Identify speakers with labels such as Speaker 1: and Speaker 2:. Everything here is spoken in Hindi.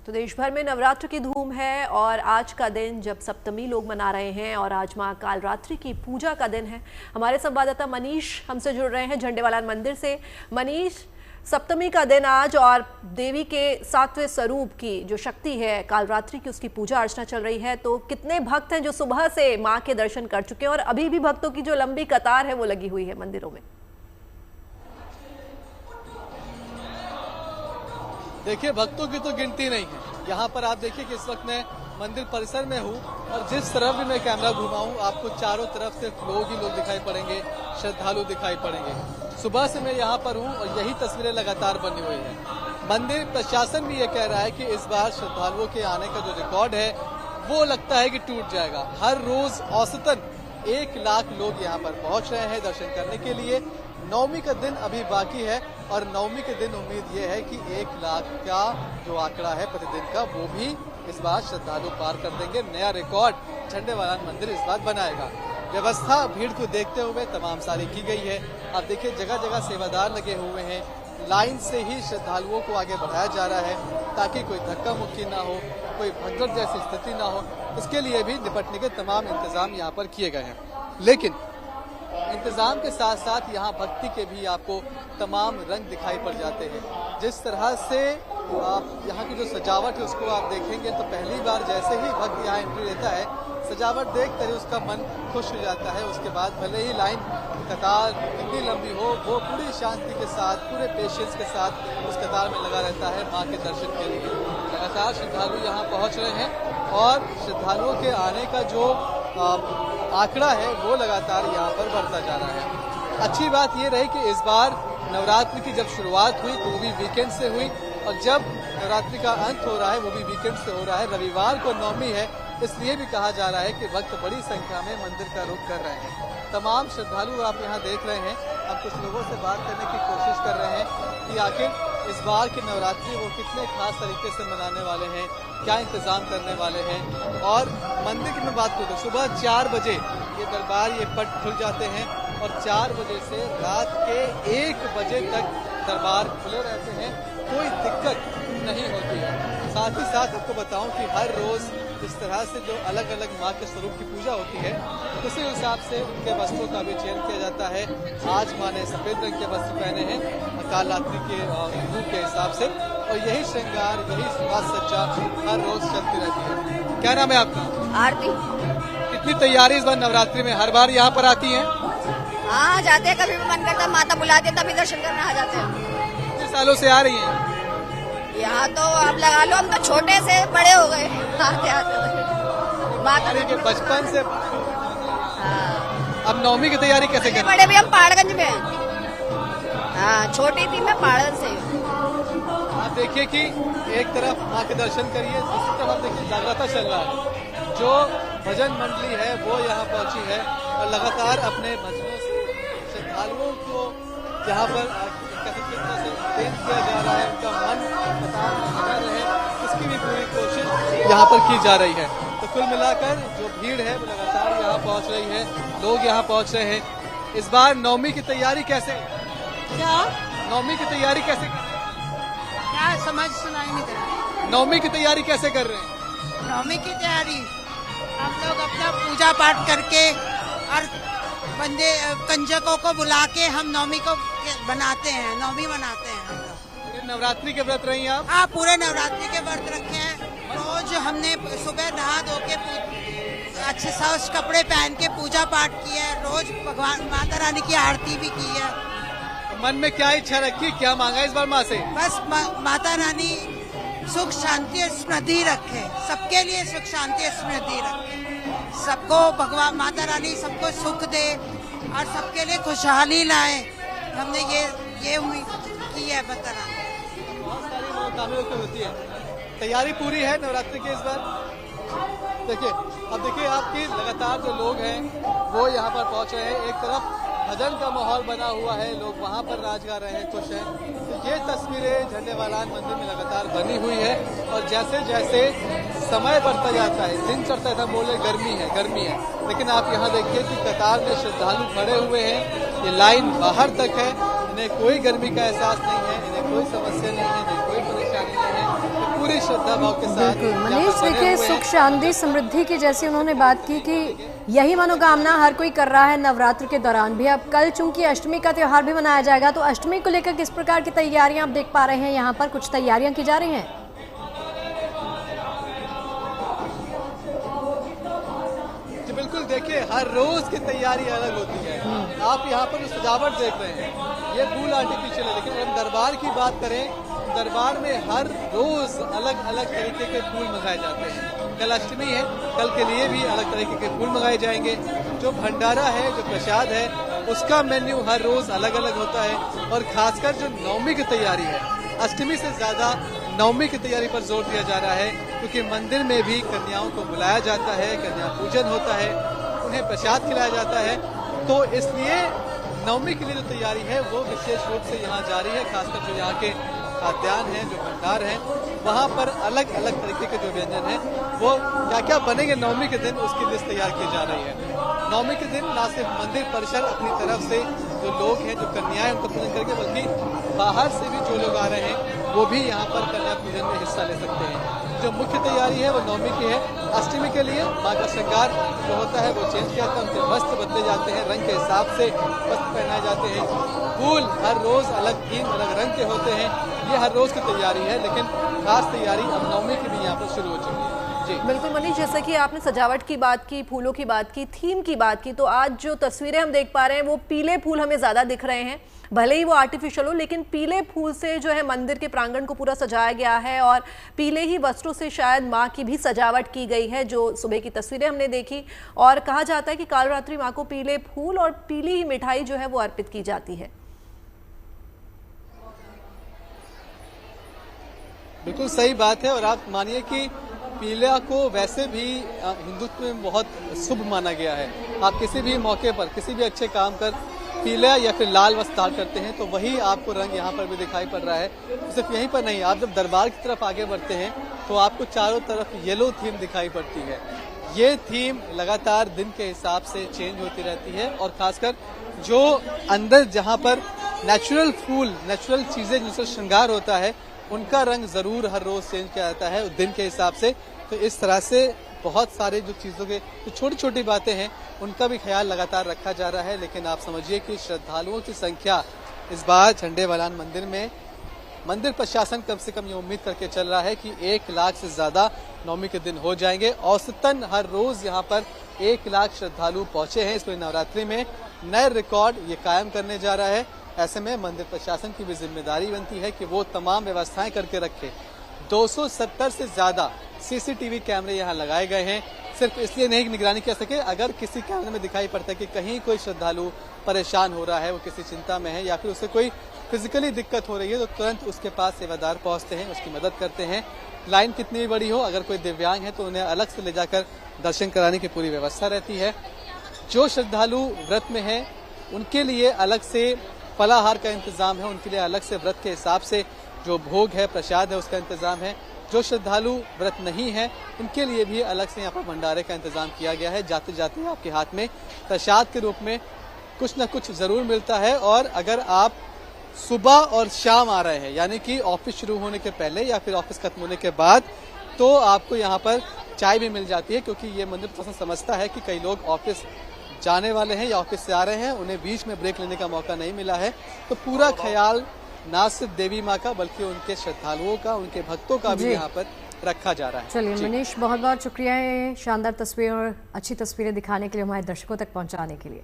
Speaker 1: तो देश भर में नवरात्र की धूम है और आज का दिन जब सप्तमी लोग मना रहे हैं और आज मां कालरात्रि की पूजा का दिन है। हमारे संवाददाता मनीष हमसे जुड़ रहे हैं झंडेवालान मंदिर से। मनीष, सप्तमी का दिन आज और देवी के 7वें स्वरूप की जो शक्ति है कालरात्रि की, उसकी पूजा अर्चना चल रही है। तो कितने भक्त हैं जो सुबह से मां के दर्शन कर चुके हैं और अभी भी भक्तों की जो लंबी कतार है वो लगी हुई है मंदिरों में?
Speaker 2: देखिए, भक्तों की तो गिनती नहीं है। यहाँ पर आप देखिए कि इस वक्त मैं मंदिर परिसर में हूँ और जिस तरफ भी मैं कैमरा घुमाऊं आपको चारों तरफ से लोग ही लोग दिखाई पड़ेंगे, श्रद्धालु दिखाई पड़ेंगे। सुबह से मैं यहाँ पर हूँ और यही तस्वीरें लगातार बनी हुई है। मंदिर प्रशासन भी ये कह रहा है कि इस बार श्रद्धालुओं के आने का जो रिकॉर्ड है वो लगता है कि टूट जाएगा। हर रोज औसतन 1 लाख लोग यहाँ पर पहुंच रहे हैं दर्शन करने के लिए। नवमी का दिन अभी बाकी है और नवमी के दिन उम्मीद ये है कि 1 लाख का जो आंकड़ा है प्रतिदिन का वो भी इस बार श्रद्धालु पार कर देंगे। नया रिकॉर्ड झंडेवालान मंदिर इस बार बनाएगा। व्यवस्था भीड़ को देखते हुए तमाम सारी की गई है। आप देखिए जगह जगह सेवादार लगे हुए हैं। लाइन से ही श्रद्धालुओं को आगे बढ़ाया जा रहा है ताकि कोई धक्का मुक्की ना हो, कोई भगदड़ जैसी स्थिति ना हो। इसके लिए भी निपटने के तमाम इंतजाम यहाँ पर किए गए हैं। लेकिन इंतजाम के साथ साथ यहाँ भक्ति के भी आपको तमाम रंग दिखाई पड़ जाते हैं। जिस तरह से आप यहाँ की जो सजावट है उसको आप देखेंगे तो पहली बार जैसे ही भक्त यहाँ एंट्री लेता है, सजावट देख कर ही उसका मन खुश हो जाता है। उसके बाद भले ही लाइन कतार कितनी लंबी हो, वो पूरी शांति के साथ, पूरे पेशेंस के साथ उस कतार में लगा रहता है माँ के दर्शन के लिए। लगातार श्रद्धालु यहाँ पहुँच रहे हैं और श्रद्धालुओं के आने का जो आंकड़ा है वो लगातार यहाँ पर बढ़ता जा रहा है। अच्छी बात ये रही कि इस बार नवरात्रि की जब शुरुआत हुई तो वो भी वीकेंड से हुई और जब नवरात्रि का अंत हो रहा है वो भी वीकेंड से हो रहा है। रविवार को नवमी है, इसलिए भी कहा जा रहा है कि भक्त बड़ी संख्या में मंदिर का रुख कर रहे हैं। तमाम श्रद्धालु आप यहाँ देख रहे हैं। अब कुछ लोगों से बात करने की कोशिश कर रहे हैं कि आखिर इस बार की नवरात्रि वो कितने खास तरीके से मनाने वाले हैं, क्या इंतजाम करने वाले हैं। और मंदिर की मैं बात करूँ तो सुबह 4 बजे ये दरबार ये पट खुल जाते हैं और 4 बजे से रात के 1 बजे तक दरबार खुले रहते हैं। कोई दिक्कत नहीं होती है। साथ ही साथ आपको बताऊं कि हर रोज इस तरह से जो अलग अलग माँ के स्वरूप की पूजा होती है उसी हिसाब से उनके वस्त्रों का भी चयन किया जाता है। आज माँ ने सफेद रंग के वस्त्र पहने हैं कालरात्रि के रूप के हिसाब से और यही श्रृंगार, यही साज सज्जा हर रोज चलती रहती है। क्या नाम है आपका?
Speaker 3: आरती।
Speaker 2: कितनी तैयारी इस बार नवरात्रि में? हर बार यहाँ पर आती है?
Speaker 3: हाँ, जाते हैं, कभी भी मन करता है माता बुलाते हैं तभी दर्शन करने आ जाते हैं।
Speaker 2: कितने सालों से आ रही हैं?
Speaker 3: यहाँ तो आप लगा लो, हम तो छोटे से बड़े हो गए आते आते माता
Speaker 2: के बचपन से।
Speaker 3: हाँ।
Speaker 2: अब नवमी की तैयारी कैसे करें?
Speaker 3: बड़े भी हम पहाड़गंज में हैं। हाँ, छोटी थी मैं पहाड़गंज से।
Speaker 2: आप देखिए कि एक तरफ माँ के दर्शन करिए, दूसरी तरफ आप देखिए जागृता चल रहा है। जो भजन मंडली है वो यहाँ पहुंची है और लगातार अपने भजनों से श्रद्धालुओं को यहाँ पर किया जा रहा है। उनका मन कतार में लगा रहे, इसकी भी पूरी कोशिश यहाँ पर की जा रही है। तो कुल मिलाकर जो भीड़ है वो लगातार यहाँ पहुँच रही है, लोग यहाँ पहुँच रहे हैं। इस बार नवमी की तैयारी कैसे?
Speaker 4: क्या
Speaker 2: नवमी की तैयारी कैसे कर रहे हैं?
Speaker 4: क्या समझ सुनाई नहीं दे रहा।
Speaker 2: नवमी की तैयारी कैसे कर रहे हैं?
Speaker 4: नवमी की तैयारी हम लोग अपना पूजा पाठ करके और बंदे कंजकों को बुला के हम नवमी को बनाते हैं, नवमी मनाते हैं हम लोग।
Speaker 2: नवरात्रि के व्रत रही हैं आप?
Speaker 4: हाँ, पूरे नवरात्रि के व्रत रखे हैं। रोज हमने सुबह नहा धो के अच्छे साफ कपड़े पहन के पूजा पाठ किया है। रोज भगवान माता रानी की आरती भी की है।
Speaker 2: मन में क्या इच्छा रखी, क्या मांगा इस बार माँ से?
Speaker 4: बस माता रानी सुख शांति और समृद्धि रखे, सबके लिए सुख शांति और समृद्धि रखे, सबको भगवान माता रानी सबको सुख दे और सबके लिए खुशहाली लाए। हमने ये उम्मीद की है माता रानी।
Speaker 2: बहुत सारी मनोकामनाएं होती है। तैयारी पूरी है नवरात्रि की इस बार? देखिए, अब देखिए आपकी लगातार जो लोग हैं वो यहाँ पर पहुँच रहे हैं। एक तरफ भजन का माहौल बना हुआ है, लोग वहाँ पर नाच गा रहे हैं, खुश हैं। तो ये तस्वीरें झंडेवालान मंदिर में लगातार बनी हुई है और जैसे जैसे समय बढ़ता जाता है, दिन चढ़ता था, बोले गर्मी है, लेकिन आप यहाँ देखिए कि कतार में श्रद्धालु खड़े हुए हैं। ये लाइन बाहर तक है, इन्हें कोई गर्मी का एहसास नहीं है, इन्हें कोई समस्या नहीं है, इन्हें कोई परेशानी नहीं है। पूरी श्रद्धा भाव के साथ
Speaker 5: बिल्कुल
Speaker 2: यहाँ पर
Speaker 5: मनीष,
Speaker 2: बने
Speaker 5: देखिए
Speaker 2: हुए हैं।
Speaker 5: सुख शांति समृद्धि की जैसी उन्होंने बात की कि यही मनोकामना हर कोई कर रहा है नवरात्र के दौरान भी। अब कल चूंकि अष्टमी का त्योहार भी मनाया जाएगा, तो अष्टमी को लेकर किस प्रकार की तैयारियां आप देख पा रहे हैं? यहाँ पर कुछ तैयारियां की जा रही हैं?
Speaker 2: जी बिल्कुल, देखिए हर रोज की तैयारी अलग होती है। आप यहाँ पर जो सजावट देख रहे हैं ये फूल आर्टिफिशियल है, लेकिन अगर हम दरबार की बात करें, दरबार में हर रोज अलग अलग तरीके के फूल मंगाए जाते हैं। कल अष्टमी है, कल के लिए भी अलग तरीके के फूल मंगाए जाएंगे। जो भंडारा है, जो प्रसाद है, उसका मेन्यू हर रोज अलग अलग होता है। और खासकर जो नवमी की तैयारी है, अष्टमी से ज्यादा नवमी की तैयारी पर जोर दिया जा रहा है, क्योंकि मंदिर में भी कन्याओं को बुलाया जाता है, कन्या पूजन होता है, उन्हें प्रसाद खिलाया जाता है। तो इसलिए नवमी के लिए जो तैयारी है वो विशेष रूप से यहाँ जारी है। खासकर जो यहाँ के खाद्यान्न है, जो भंडार है, वहाँ पर अलग अलग तरीके के जो व्यंजन है वो क्या क्या बनेंगे नवमी के दिन, उसकी लिस्ट तैयार की जा रही है। नवमी के दिन न सिर्फ मंदिर परिसर अपनी तरफ से जो लोग हैं, जो कन्याएं, उनको पूजन करके, बल्कि बाहर से भी जो लोग आ रहे हैं वो भी यहाँ पर कन्या पूजन में हिस्सा ले सकते हैं। जो मुख्य तैयारी है वो नवमी की है। अष्टमी के लिए माँ का श्रृंगार जो होता है वो चेंज किया जाता है, उनके वस्त्र बदले जाते हैं, रंग के हिसाब से वस्त्र पहनाए जाते हैं। फूल हर रोज अलग थीम, अलग रंग के होते हैं। ये हर रोज की तैयारी है, लेकिन खास तैयारी अब नवमी की भी यहाँ पर शुरू हो चुकी है।
Speaker 1: बिल्कुल मनीष, जैसे कि आपने सजावट की बात की, फूलों की बात की, थीम की बात की, तो आज जो तस्वीरें हम देख पा रहे हैं वो पीले फूल हमें ज्यादा दिख रहे हैं। भले ही वो आर्टिफिशियल हो, लेकिन पीले फूल से जो है मंदिर के प्रांगण को पूरा सजाया गया है और पीले ही वस्त्रों से शायद माँ की भी सजावट की गई है, जो सुबह की तस्वीरें हमने देखी। और कहा जाता है कि कालरात्रि माँ को पीले फूल और पीली ही मिठाई जो है वो अर्पित की जाती है।
Speaker 2: बिल्कुल सही बात है। और आप मानिए कि पीला को वैसे भी हिंदुत्व में बहुत शुभ माना गया है। आप किसी भी मौके पर, किसी भी अच्छे काम कर पीला या फिर लाल वस्त्र धारण करते हैं तो वही आपको रंग यहाँ पर भी दिखाई पड़ रहा है। सिर्फ यहीं पर नहीं, आप जब दरबार की तरफ आगे बढ़ते हैं तो आपको चारों तरफ येलो थीम दिखाई पड़ती है। ये थीम लगातार दिन के हिसाब से चेंज होती रहती है। और खासकर जो अंदर जहाँ पर नेचुरल फूल, नेचुरल चीजें जिनसे श्रृंगार होता है, उनका रंग जरूर हर रोज चेंज किया जाता है दिन के हिसाब से। तो इस तरह से बहुत सारे जो चीजों के जो छोटी छोटी बातें हैं उनका भी ख्याल लगातार रखा जा रहा है। लेकिन आप समझिए कि श्रद्धालुओं की संख्या इस बार झंडेवालान मंदिर में, मंदिर प्रशासन कम से कम ये उम्मीद करके चल रहा है कि 1 लाख से ज्यादा नवमी के दिन हो जाएंगे। औसतन हर रोज यहाँ पर 1 लाख श्रद्धालु पहुंचे हैं। इस पूरी नवरात्रि में नए रिकॉर्ड ये कायम करने जा रहा है। ऐसे में मंदिर प्रशासन की भी जिम्मेदारी बनती है कि वो तमाम व्यवस्थाएं करके रखे। 270 से ज्यादा सीसीटीवी कैमरे यहाँ लगाए गए हैं, सिर्फ इसलिए नहीं कि निगरानी कर सके, अगर किसी कैमरे में दिखाई पड़ता है कि कहीं कोई श्रद्धालु परेशान हो रहा है, वो किसी चिंता में है या फिर उसे कोई फिजिकली दिक्कत हो रही है, तो तुरंत उसके पास सेवादार पहुंचते हैं, उसकी मदद करते हैं। लाइन कितनी भी बड़ी हो, अगर कोई दिव्यांग है तो उन्हें अलग से ले जाकर दर्शन कराने की पूरी व्यवस्था रहती है। जो श्रद्धालु व्रत में है उनके लिए अलग से फलाहार का इंतजाम है, उनके लिए अलग से व्रत के हिसाब से जो भोग है, प्रसाद है, उसका इंतजाम है। जो श्रद्धालु व्रत नहीं है उनके लिए भी अलग से यहाँ पर भंडारे का इंतजाम किया गया है। जाते जाते आपके हाथ में प्रसाद के रूप में कुछ न कुछ जरूर मिलता है। और अगर आप सुबह और शाम आ रहे हैं, यानी कि ऑफिस शुरू होने के पहले या फिर ऑफिस खत्म होने के बाद, तो आपको यहाँ पर चाय भी मिल जाती है, क्योंकि ये मंदिर प्रशासन समझता है कि कई लोग ऑफिस जाने वाले हैं या ऑफिस से आ रहे हैं, उन्हें बीच में ब्रेक लेने का मौका नहीं मिला है। तो पूरा ख्याल ना सिर्फ देवी माँ का बल्कि उनके श्रद्धालुओं का, उनके भक्तों का भी यहाँ पर रखा जा रहा है।
Speaker 5: चलिए मनीष, बहुत बहुत शुक्रिया है शानदार तस्वीरें और अच्छी तस्वीरें दिखाने के लिए, हमारे दर्शकों तक पहुंचाने के लिए।